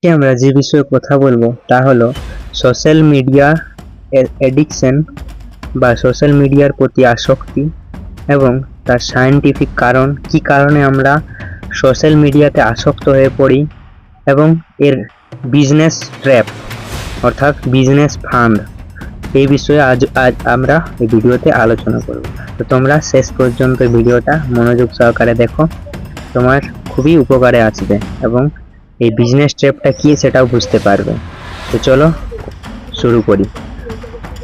আজকে আমরা যে বিষয়ে কথা বলবো তা হলো সোশ্যাল মিডিয়া এডিকশন বা সোশ্যাল মিডিয়ার প্রতি আসক্তি এবং তার সায়েন্টিফিক কারণ, কি কারণে আমরা সোশ্যাল মিডিয়াতে আসক্ত হয়ে পড়ি এবং এর বিজনেস ট্র্যাপ অর্থাৎ বিজনেস ফান্ড, এই বিষয়ে আজ আমরা এই ভিডিওতে আলোচনা করব। তো তোমরা শেষ পর্যন্ত ভিডিওটা মনোযোগ সহকারে দেখো, তোমার খুবই উপকারে আসবে এবং এই বিজনেস ট্র্যাপটা কি সেটাও বুঝতে পারবে। তো চলো শুরু করি।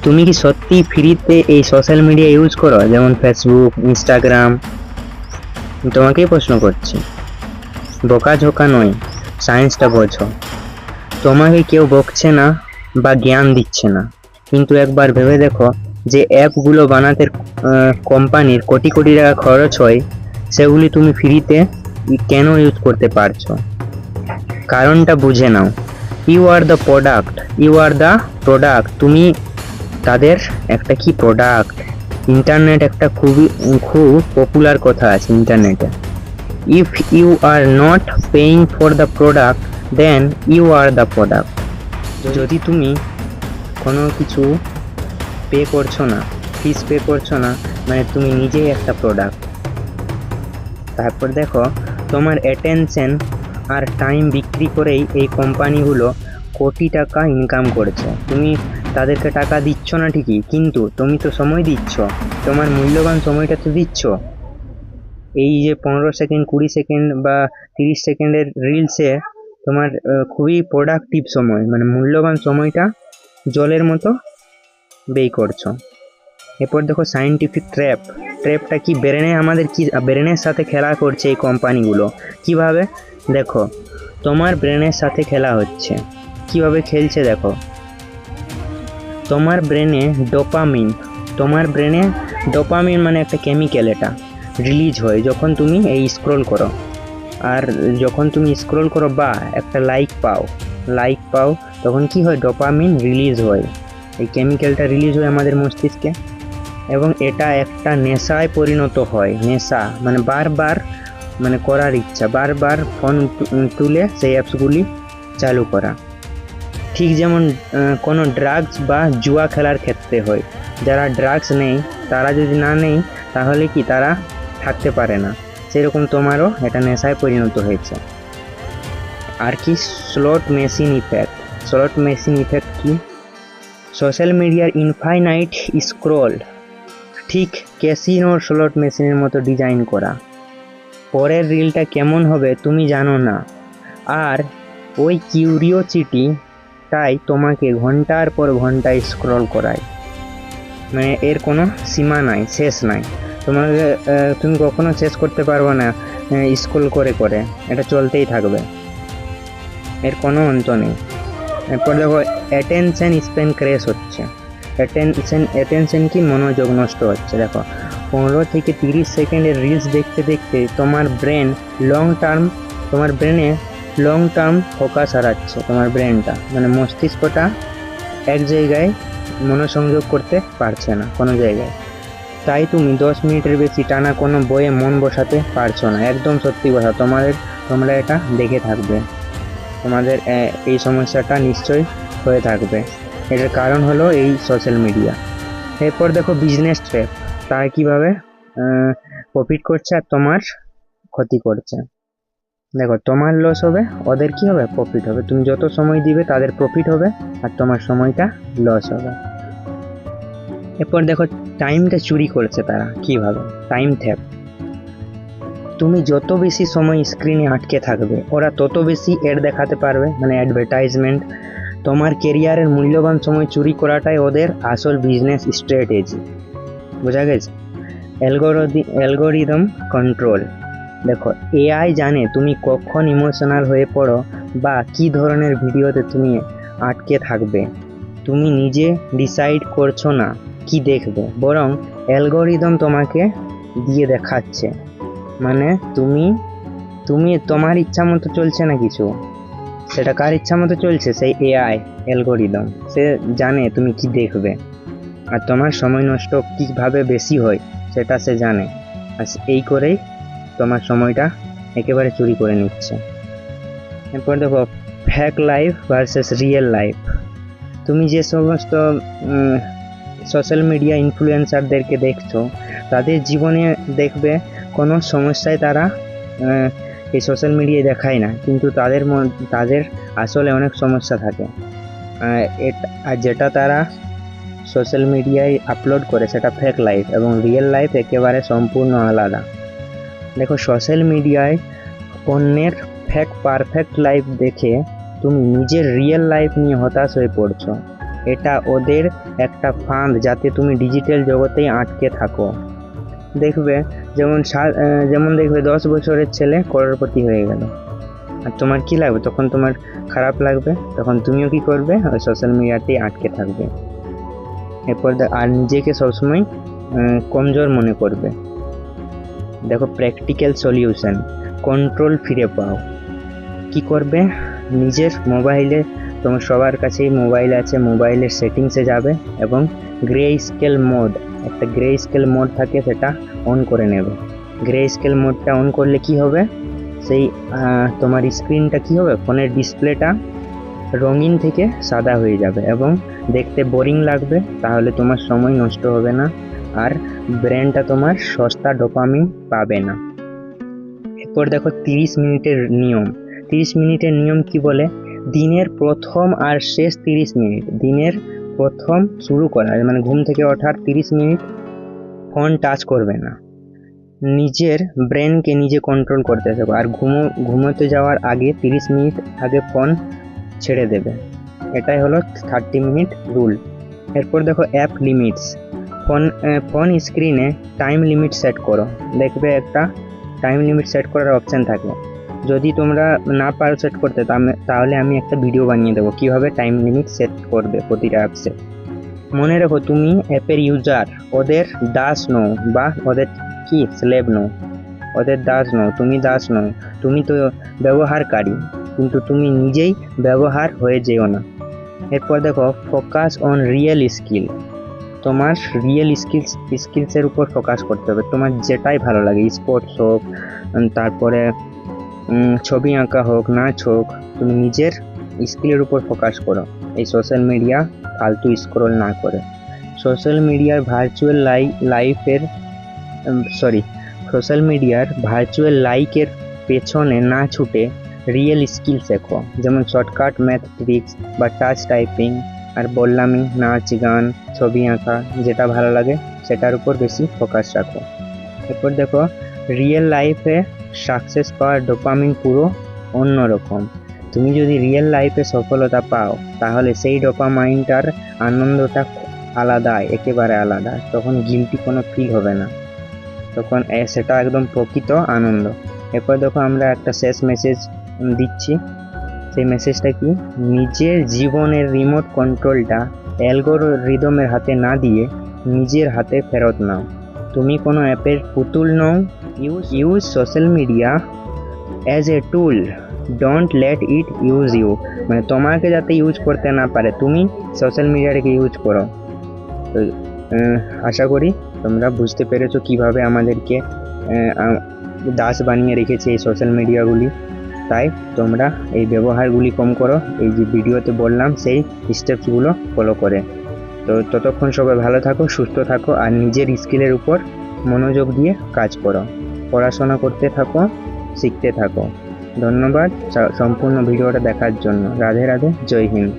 তুমি কি সত্যি ফ্রিতে এই সোশ্যাল মিডিয়া ইউজ করো, যেমন ফেসবুক, ইনস্টাগ্রাম? তোমাকেই প্রশ্ন করছি, বকাঝোকা নয়, সায়েন্সটা বোঝো। তোমাকে কেউ বকছে না বা জ্ঞান দিচ্ছে না, কিন্তু একবার ভেবে দেখো যে অ্যাপগুলো বানাতে কোম্পানির কোটি কোটি টাকা খরচ হয়, সেগুলি তুমি ফ্রিতে কেন ইউজ করতে পারছো? কারণটা বুঝে নাও। You are the product. তুমি তাদের একটা কি প্রোডাক্ট। ইন্টারনেট একটা খুব পপুলার কথা আছে ইন্টারনেটে, if you are not paying for the product then you are the product. যদি তুমি কোনো কিছু পে করছো না, ফিস পে করছো না, মানে তুমি নিজেই একটা প্রোডাক্ট। তারপর দেখো, তোমার অ্যাটেনশন আর টাইম বিক্রি করেই এই কোম্পানিগুলো কোটি টাকা ইনকাম করছে। তুমি তাদেরকে টাকা দিচ্ছ না ঠিকই, কিন্তু তুমি তো সময় দিচ্ছ, তোমার মূল্যবান সময়টা তো দিচ্ছ। এই যে 15 সেকেন্ড, 20 সেকেন্ড বা 30 সেকেন্ডের রিলসে তোমার খুবই প্রোডাক্টিভ সময়, মানে মূল্যবান সময়টা জলের মতো ব্যয় করছো। এরপর দেখো সায়েন্টিফিক ট্র্যাপটা কি, আমাদের কি ব্রেনের সাথে খেলা করছে এই কোম্পানিগুলো। কিভাবে? দেখো, তোমার ব্রেনের সাথে খেলা হচ্ছে। কিভাবে খেলছে দেখো, তোমার ব্রেনে ডোপামিন মানে একটা কেমিক্যাল, এটা রিলিজ হয় যখন তুমি এই স্ক্রল করো। আর যখন তুমি স্ক্রল করো বা একটা লাইক পাও, তখন কি হয়, ডোপামিন রিলিজ হয়। এই কেমিক্যালটা রিলিজ হয় আমাদের মস্তিষ্কে এবং এটা একটা নেশায় পরিণত হয়। নেশা মানে বারবার মানে করার ইচ্ছা, বারবার ফোন তুলে সেই অ্যাপসগুলি চালু করা। ঠিক যেমন কোনো ড্রাগস বা জুয়া খেলার ক্ষেত্রে হয়। যারা ড্রাগস নেই, তারা যদি না নেই তাহলে কি তারা থাকতে পারে না, সেরকম তোমারও এটা নেশায় পরিণত হয়েছে। আর কি, স্লট মেশিন ইফেক্ট কি, সোশ্যাল মিডিয়ার ইনফাইনাইট স্ক্রল ঠিক ক্যাসিনোর স্লট মেশিনের মতো ডিজাইন করা। পরের রিলটা কেমন হবে তুমি জানো না, আর ওই কিউরিওসিটিটাই তোমাকে ঘন্টার পর ঘন্টা স্ক্রল করায়। মানে এর কোনো সীমা নাই, শেষ নাই। তুমি কখনো শেষ করতে পারবে না। স্ক্রল করে করে এটা চলতেই থাকবে, এর কোনো অন্ত নেই। এরপর দেখো, অ্যাটেনশন স্প্যান ক্র্যাশ হচ্ছে। অ্যাটেনশন কি, মনোযোগ নষ্ট হচ্ছে। দেখো, 15 থেকে 30 সেকেন্ডের রিলস দেখতে দেখতে তোমার ব্রেনে লং টার্ম ফোকাস হারাচ্ছে। তোমার ব্রেনটা মানে মস্তিষ্কটা এক জায়গায় মনোসংযোগ করতে পারছে না কোনো জায়গায়। তাই তুমি 10 মিনিটের বেশি টানা কোনো বইয়ে মন বসাতে পারছো না। একদম সত্যি কথা, তোমরা এটা দেখে থাকবে, তোমাদের এই সমস্যাটা নিশ্চয়ই হয়ে থাকবে। এটার কারণ হলো এই সোশ্যাল মিডিয়া। এরপর দেখো বিজনেস ট্র্যাপ, তারা কিভাবে প্রফিট করছে আর তোমার ক্ষতি করছে। দেখো, তোমার লস হবে, ওদের কি হবে, প্রফিট হবে। তুমি যত সময় দিবে তাদের প্রফিট হবে আর তোমার সময়টা লস হবে। এরপর দেখো, টাইমটা চুরি করছে তারা। কিভাবে? টাইম থ্যাপ। তুমি যত বেশি সময় স্ক্রিনে আটকে থাকবে, ওরা তত বেশি অ্যাড দেখাতে পারবে, মানে অ্যাডভার্টাইজমেন্ট। তোমার কেরিয়ারের মূল্যবান সময় চুরি করাটাই ওদের আসল বিজনেস স্ট্র্যাটেজি। বোঝা গেছে? Algorithm control. দেখো, এআই জানে তুমি কখন ইমোশনাল হয়ে পড়ো বা কী ধরনের ভিডিওতে তুমি আটকে থাকবে। তুমি নিজে ডিসাইড করছো না কি দেখবে, বরং অ্যালগোরিদম তোমাকে দিয়ে দেখাচ্ছে। মানে তুমি তোমার ইচ্ছা মতো চলছে না কিছু, সেটা কার ইচ্ছা মতো চলছে, সেই এআই অ্যালগোরিদম। সে জানে তুমি কি দেখবে আর তোমার সময় নষ্ট কীভাবে বেশি হয় সেটা সে জানে, আর এই করেই তোমার সময়টা একেবারে চুরি করে নিচ্ছে। এরপর দেখো, fake life versus real life. তুমি যে সমস্ত সোশ্যাল মিডিয়া ইনফ্লুয়েন্সারদেরকে দেখছো, তাদের জীবনে দেখবে কোনো সমস্যায় তারা এই সোশ্যাল মিডিয়ায় দেখায় না, কিন্তু তাদের আসলে অনেক সমস্যা থাকে। আর যেটা তারা সোশ্যাল মিডিয়ায় আপলোড করে সেটা ফেক লাইফ, এবং রিয়েল লাইফ একেবারে সম্পূর্ণ আলাদা। দেখো, সোশ্যাল মিডিয়ায় অন্যের ফেক পারফেক্ট লাইফ দেখে তুমি নিজের রিয়েল লাইফ নিয়ে হতাশ হয়ে পড়ছো। এটা ওদের একটা ফাঁদ, যাতে তুমি ডিজিটাল জগতেই আটকে থাকো। যেমন দেখবে 10 বছরের ছেলে করোড়পতি হয়ে গেল, আর তোমার কি লাগবে? তখন তোমার খারাপ লাগবে, তখন তুমিও কি করবে? ওই সোশ্যাল মিডিয়াতেই আটকে থাকবে। এরপর আর নিজেকে সবসময় কমজোর মনে করবে। দেখো, প্র্যাকটিক্যাল সলিউশন, কন্ট্রোল ফিরে পাও। কি করবে? নিজের মোবাইলে, তোমার সবার কাছেই মোবাইল আছে, মোবাইলের সেটিংসে যাবে এবং একটা গ্রে স্কেল মোড থাকে, সেটা অন করে নেবে। গ্রে স্কেল মোডটা অন করলে কি হবে? সেই তোমার স্ক্রিনটা কি হবে? ফোনের ডিসপ্লেটা রঙিন থেকে সাদা হয়ে যাবে এবং দেখতে বোরিং লাগবে। তাহলে তোমার সময় নষ্ট হবে না, আর ব্রেনটা তোমার সস্তা ডোপামিন পাবে না। এরপর দেখো 30 মিনিটের নিয়ম। 30 মিনিটের নিয়ম কি বলে? দিনের প্রথম আর শেষ 30 মিনিট, দিনের প্রথম শুরু করা মানে ঘুম থেকে ওঠার 30 মিনিট ফোন টাচ করবে না। নিজের ব্রেনকে নিজে কন্ট্রোল করতে হবে। আর ঘুমোতে যাওয়ার আগে 30 মিনিট আগে ফোন ছেড়ে দেবে। এটাই হলো 30 মিনিট রুল। এরপর দেখো অ্যাপ লিমিটস। ফোন স্ক্রিনে টাইম লিমিট সেট করো। দেখবে একটা টাইম লিমিট সেট করার অপশান থাকে। যদি তোমরা না পারো সেট করতে, তাহলে আমি একটা ভিডিও বানিয়ে দেবো কীভাবে টাইম লিমিট সেট করবে প্রতিটা অ্যাপসে। মনে রাখো, তুমি অ্যাপের ইউজার, ওদের দাস নও, বা ওদের কি স্লেভ নও। ওদের দাস নও, তুমি দাস নও, তুমি তো ব্যবহারকারী, কিন্তু তুমি নিজেই ব্যবহার হয়ে যেও না। এরপর দেখো ফোকাস অন রিয়েল স্কিল। তোমার রিয়েল স্কিলসের উপর ফোকাস করতে হবে। তোমার যেটাই ভালো লাগে, স্পোর্টস হোক, তারপরে ছবি আঁকা হোক, নাচ হোক, তুমি নিজের স্কিলের উপর ফোকাস করো। এই সোশ্যাল মিডিয়া ফালতু স্ক্রল না করে। সোশ্যাল মিডিয়ার ভার্চুয়াল লাইকের পেছনে না ছুটে রিয়েল স্কিল শেখো। যেমন শর্টকাট ম্যাথ ট্রিক্স বা টাচ টাইপিং। আর বললামই, নাচ, গান, ছবি আঁকা, যেটা ভালো লাগে সেটার উপর বেশি ফোকাস রাখো। এরপর দেখো, রিয়েল লাইফে সাকসেস পাওয়ার ডোপামিন পুরো অন্যরকম। তুমি যদি রিয়েল লাইফে সফলতা পাও, তাহলে সেই ডোপামাইনটার আনন্দটা আলাদা, একেবারে আলাদা। তখন গিল্টি কোনো ফিল হবে না, তখন সেটা একদম প্রকৃত আনন্দ। এরপর দেখো, আমরা একটা শেষ মেসেজ দিচ্ছি। সেই মেসেজটা কি? নিজের জীবনের রিমোট কন্ট্রোলটা অ্যালগোরিদমের হাতে না দিয়ে নিজের হাতে ফেরত নাও। তুমি কোনো অ্যাপের পুতুল নও। Use social media as a tool, don't let it use you. মানে তোমাকে যাতে ইউজ করতে না পারে, তুমি সোশ্যাল মিডিয়াটাকে ইউজ করো। তো আশা করি তোমরা বুঝতে পেরেছো কিভাবে আমাদেরকে দাস বানিয়ে রেখেছে এই সোশ্যাল মিডিয়াগুলি। তাই তোমরা এই ব্যবহারগুলি কম করো, এই যে ভিডিওতে বললাম সেই স্টেপসগুলো ফলো করে। তো ততক্ষণ সবাই ভালো থাকো, সুস্থ থাকো, আর নিজের স্কিলের উপর মনোযোগ দিয়ে কাজ করো। পড়াশোনা করতে থাকো, শিখতে থাকো। ধন্যবাদ সম্পূর্ণ ভিডিওটা দেখার জন্য। রাধে রাধে, জয় হিন্দ।